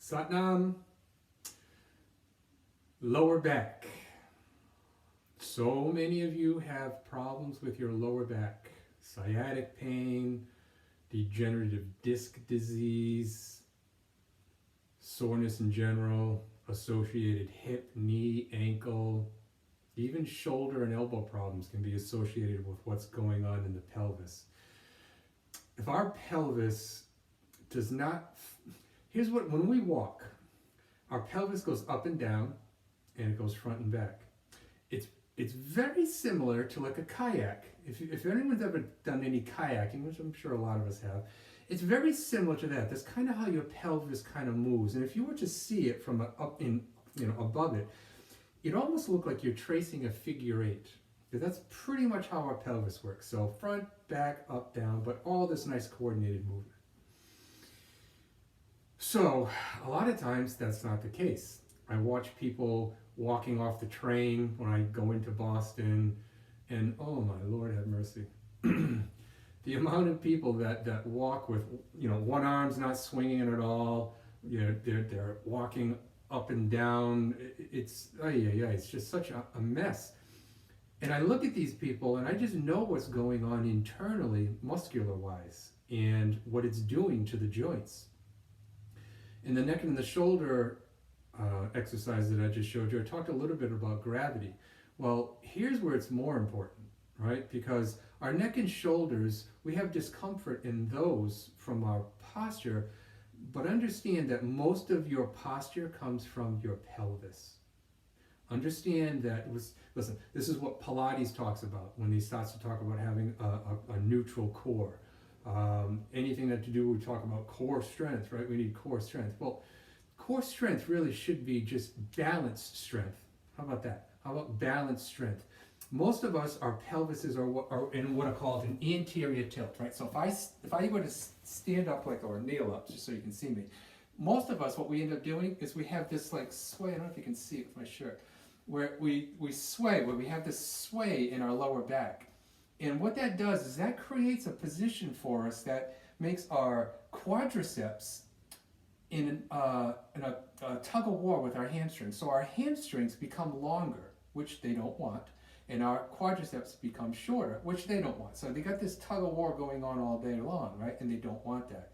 Satnam, lower back. So many of you have problems with your lower back. Sciatic pain, degenerative disc disease, soreness in general, associated hip, knee, ankle, even shoulder and elbow problems can be associated with what's going on in the pelvis. If our pelvis does not, here's what, when we walk, our pelvis goes up and down and it goes front and back. It's very similar to like a kayak. If anyone's ever done any kayaking, which I'm sure a lot of us have, it's very similar to that. That's kind of how your pelvis kind of moves. And if you were to see it from above it, it almost look like you're tracing a figure eight. That's pretty much how our pelvis works. So front, back, up, down, but all this nice coordinated movement. So a lot of times that's not the case. I watch people walking off the train when I go into Boston, and oh my Lord have mercy. The amount of people that walk with, one arm's not swinging at all, they're walking up and down, it's just such a mess. And I look at these people and I just know what's going on internally, muscular-wise, and what it's doing to the joints. In the neck and the shoulder exercise that I just showed you, I talked a little bit about gravity. Well, here's where it's more important, right? Because our neck and shoulders, we have discomfort in those from our posture, but understand that most of your posture comes from your pelvis. Understand that, listen, this is what Pilates talks about when he starts to talk about having a neutral core. Anything that to do, we talk about core strength, right? We need core strength. Well, core strength really should be just balanced strength. How about that? How about balanced strength? Most of us, our pelvises are in what I call an anterior tilt, right? So if I were to stand up or kneel up, just so you can see me, most of us, what we end up doing is we have this like sway. I don't know if you can see it with my shirt, where we sway, where we have this sway in our lower back. And what that does is that creates a position for us that makes our quadriceps in a tug of war with our hamstrings. So our hamstrings become longer, which they don't want, and our quadriceps become shorter, which they don't want. So they got this tug of war going on all day long, right? And they don't want that.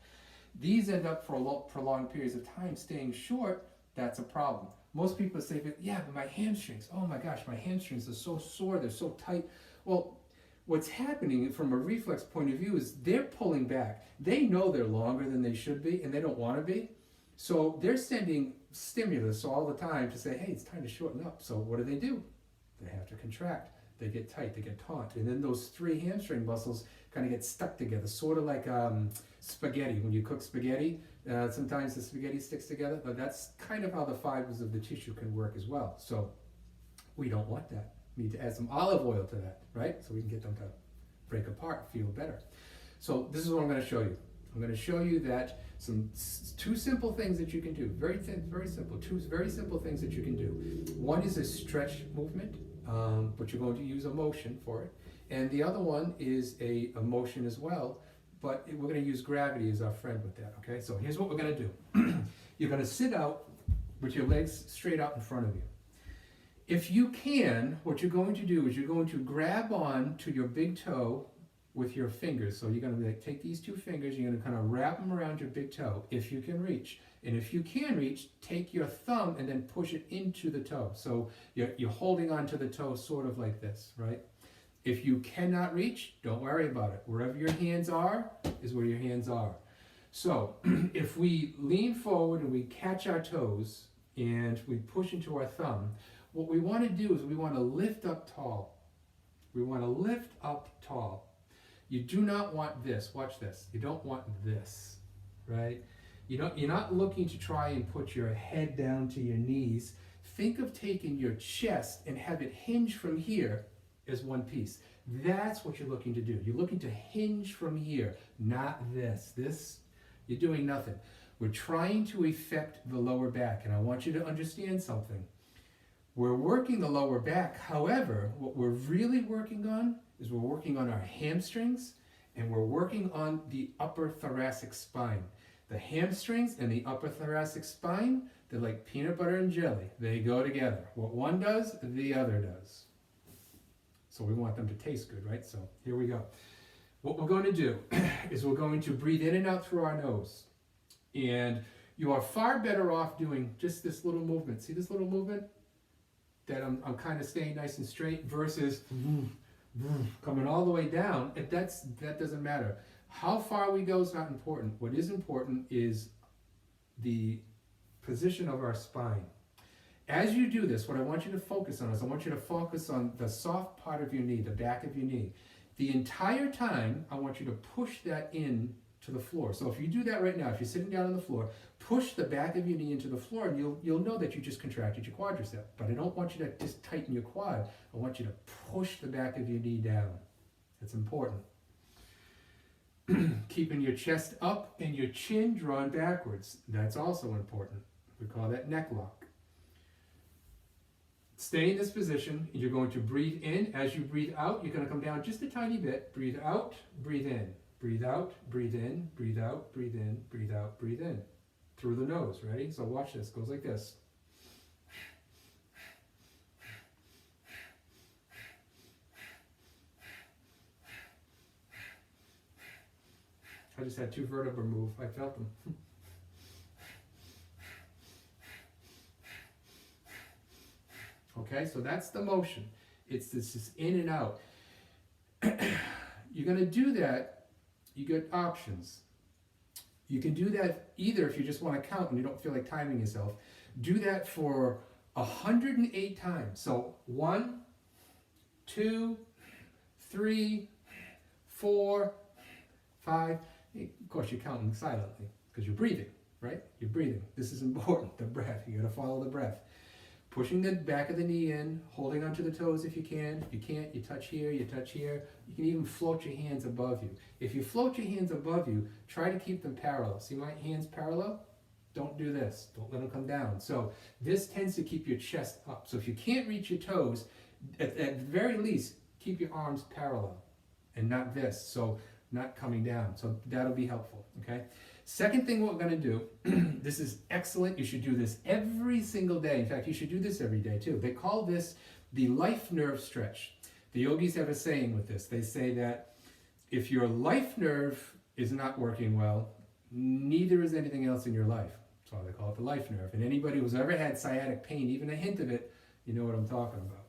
These end up for prolonged periods of time staying short. That's a problem. Most people say, yeah, but my hamstrings, oh my gosh, my hamstrings are so sore, they're so tight. Well, what's happening from a reflex point of view is they're pulling back. They know they're longer than they should be, and they don't want to be. So they're sending stimulus all the time to say, hey, it's time to shorten up. So what do? They have to contract. They get tight, they get taut. And then those three hamstring muscles kind of get stuck together, sort of like spaghetti. When you cook spaghetti, sometimes the spaghetti sticks together, but that's kind of how the fibers of the tissue can work as well. So we don't want that. We need to add some olive oil to that, right? So we can get them to break apart, feel better. So this is what I'm going to show you. I'm going to show you that two simple things that you can do. Very simple. Two very simple things that you can do. One is a stretch movement, but you're going to use a motion for it. And the other one is a motion as well, but we're going to use gravity as our friend with that, okay? So here's what we're going to do. You're going to sit out with your legs straight out in front of you. If you can, what you're going to do is you're going to grab on to your big toe with your fingers. So you're going to take these two fingers, you're going to kind of wrap them around your big toe, if you can reach. And if you can reach, take your thumb and then push it into the toe. So you're holding on to the toe sort of like this, right? If you cannot reach, don't worry about it. Wherever your hands are is where your hands are. So if we lean forward and we catch our toes and we push into our thumb, what we want to do is we want to lift up tall. We want to lift up tall. You do not want this. Watch this. You don't want this, right? You're not looking to try and put your head down to your knees. Think of taking your chest and have it hinge from here as one piece. That's what you're looking to do. You're looking to hinge from here, not this. This, you're doing nothing. We're trying to affect the lower back, and I want you to understand something. We're working the lower back. However, what we're really working on is we're working on our hamstrings and we're working on the upper thoracic spine. The hamstrings and the upper thoracic spine, they're like peanut butter and jelly. They go together. What one does, the other does. So we want them to taste good, right? So here we go. What we're going to do is we're going to breathe in and out through our nose. And you are far better off doing just this little movement. See this little movement? That I'm kind of staying nice and straight versus coming all the way down. That doesn't matter. How far we go is not important. What is important is the position of our spine. As you do this, what I want you to focus on is I want you to focus on the soft part of your knee, the back of your knee. The entire time, I want you to push that in to the floor. So if you do that right now, if you're sitting down on the floor, push the back of your knee into the floor, and you'll know that you just contracted your quadricep. But I don't want you to just tighten your quad. I want you to push the back of your knee down. It's important. Keeping your chest up and your chin drawn backwards. That's also important. We call that neck lock. Stay in this position, and you're going to breathe in. As you breathe out, you're going to come down just a tiny bit. Breathe out, breathe in. Breathe out, breathe in, breathe out, breathe in, breathe out, breathe in. Through the nose, ready? So watch this, goes like this. I just had 2 vertebrae move, I felt them. Okay, so that's the motion. It's this in and out. You're gonna do that. You get options. You can do that either if you just want to count and you don't feel like timing yourself. Do that for 108 times. So 1, 2, 3, 4, 5. Of course, you're counting silently because you're breathing, right? You're breathing. This is important, the breath. You got to follow the breath. Pushing the back of the knee in, holding onto the toes if you can. If you can't, you touch here, you touch here. You can even float your hands above you. If you float your hands above you, try to keep them parallel. See my hands parallel? Don't do this. Don't let them come down. So this tends to keep your chest up. So if you can't reach your toes, at the very least, keep your arms parallel and not this. So not coming down. So that'll be helpful, okay? Second thing we're going to do, this is excellent. You should do this every single day. In fact, you should do this every day too. They call this the life nerve stretch. The yogis have a saying with this. They say that if your life nerve is not working well, neither is anything else in your life. That's why they call it the life nerve. And anybody who's ever had sciatic pain, even a hint of it, you know what I'm talking about.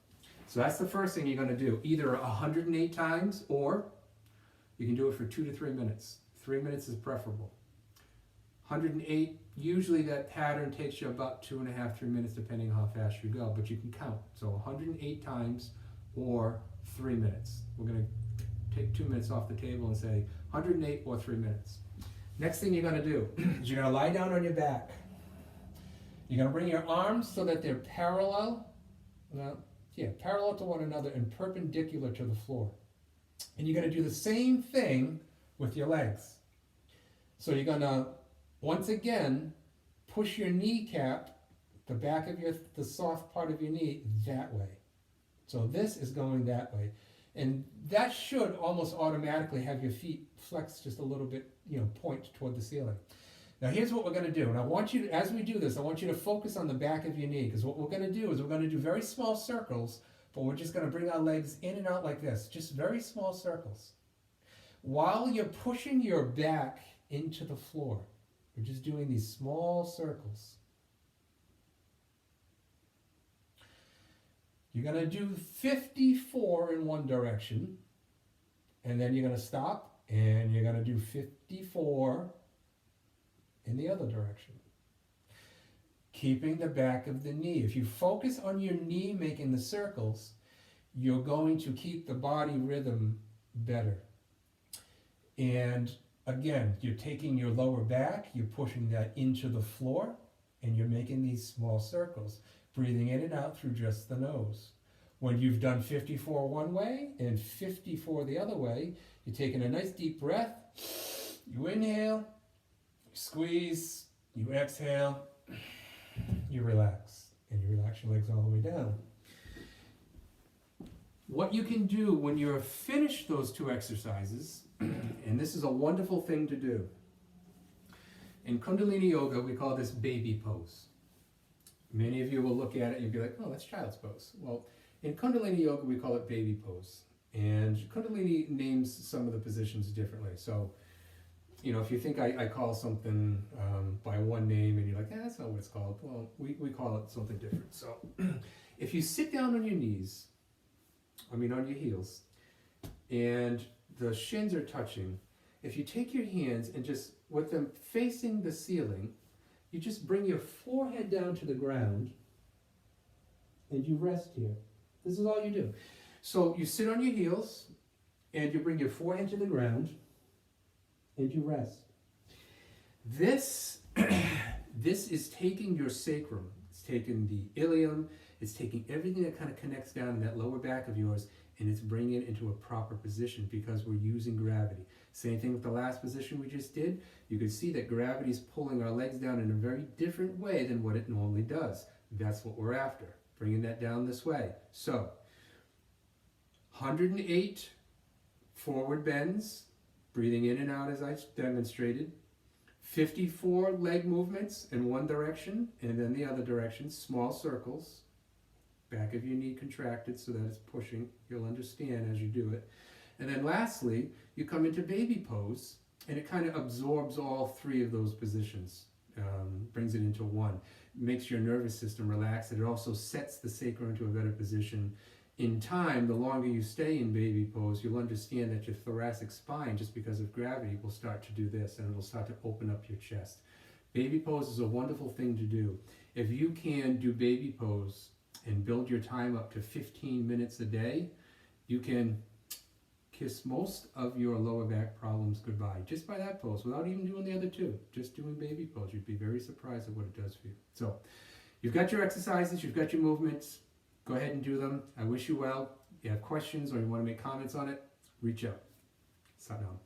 So that's the first thing you're going to do. Either 108 times or you can do it for 2 to 3 minutes. 3 minutes is preferable. 108, usually that pattern takes you about 2.5, 3 minutes depending on how fast you go, but you can count. So 108 times or 3 minutes. We're going to take 2 minutes off the table and say 108 or 3 minutes. Next thing you're going to do is you're going to lie down on your back. You're going to bring your arms so that they're parallel, parallel to one another and perpendicular to the floor. And you're going to do the same thing with your legs. So you're going to, once again, push your kneecap, the back of the soft part of your knee, that way. So this is going that way. And that should almost automatically have your feet flex just a little bit, point toward the ceiling. Now here's what we're going to do. And I want you to, as we do this, I want you to focus on the back of your knee, because what we're going to do is we're going to do very small circles, but we're just going to bring our legs in and out like this, just very small circles. While you're pushing your back into the floor, we're just doing these small circles. You're going to do 54 in one direction, and then you're going to stop, and you're going to do 54 in the other direction. Keeping the back of the knee. If you focus on your knee making the circles, you're going to keep the body rhythm better. And again, you're taking your lower back, you're pushing that into the floor, and you're making these small circles, breathing in and out through just the nose. When you've done 54 one way and 54 the other way, you're taking a nice deep breath. You inhale, you squeeze, you exhale, you relax, and you relax your legs all the way down. What you can do when you're finished those 2 exercises, and this is a wonderful thing to do, In Kundalini Yoga, we call this baby pose. Many of you will look at it and you'll be like, oh, that's child's pose. Well, in Kundalini Yoga, we call it baby pose. And Kundalini names some of the positions differently. So, you know, if you think I call something by one name and you're like, that's not what it's called. Well, we call it something different. So if you sit down on your knees, on your heels, and the shins are touching, if you take your hands and just, with them facing the ceiling, you just bring your forehead down to the ground and you rest here. This is all you do. So you sit on your heels and you bring your forehead to the ground and you rest. This is taking your sacrum, it's taking the ilium, it's taking everything that kind of connects down in that lower back of yours, and it's bringing it into a proper position because we're using gravity. Same thing with the last position we just did. You can see that gravity is pulling our legs down in a very different way than what it normally does. That's what we're after, bringing that down this way. So, 108 forward bends, breathing in and out as I demonstrated. 54 leg movements in one direction and then the other direction, small circles. Back of your knee contracted so that it's pushing. You'll understand as you do it. And then lastly, you come into baby pose, and it kind of absorbs all three of those positions, brings it into one, makes your nervous system relax, and it also sets the sacrum into a better position. In time, the longer you stay in baby pose, you'll understand that your thoracic spine, just because of gravity, will start to do this, and it'll start to open up your chest. Baby pose is a wonderful thing to do. If you can do baby pose and build your time up to 15 minutes a day, you can kiss most of your lower back problems goodbye just by that pose, without even doing the other two. Just doing baby pose. You'd be very surprised at what it does for you. So, you've got your exercises, you've got your movements. Go ahead and do them. I wish you well. If you have questions or you want to make comments on it, reach out. Sat down.